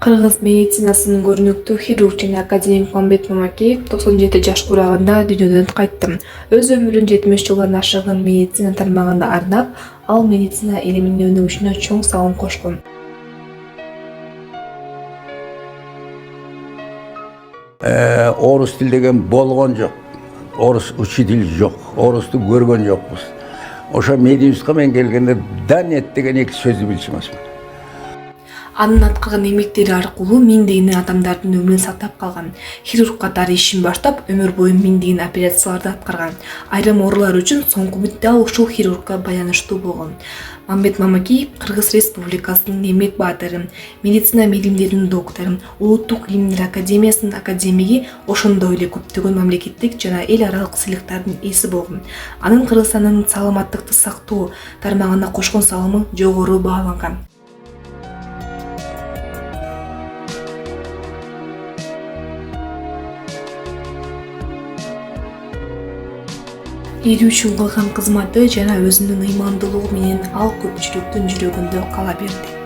Кыргыз медицинасынын көрүнүктүү хирург жана академик Мамбет Мамакеев 97 жаш курагында дүйнөдөн кайтты. Өз өмүрүн 70 жылдан ашыгын медицина тармагына арнап, ал медицина илиминин өнүгүшүнө чоң салым кошкон. Орус тил деген болгон жок. Орус учитель жок. Орусту көргөн жокпуз. Ошо мединститутка мен келгенде данет деген эки сөздү билчү эмесмин. Анын аткарган эмгектери аркылуу миңдеген адамдардын өмүрүн сактап калган. Хирург катары ишин баштап, өмүр бою миңдеген операцияларды аткарган. Айрым оорулар үчүн соңку үмүт да ушул хирургка байланыштуу болгон. Мамбет Мамакеев Кыргыз Республикасынын эмгек баатыры, медицина илимдеринин доктору, Улуттук илимдер академиясынын академиги, ошондой эле көптөгөн мамлекеттик жана эл аралык сыйлыктардын ээси болгон. Анын Кыргызстандын саламаттыкты сактоо тармагына кошкон салымы жогору бааланган. 50 үчүн кылган кызматы жана өзүнүн ыймандуулугу менен ал көпчүлүктүн жүрөгүндө кала берди.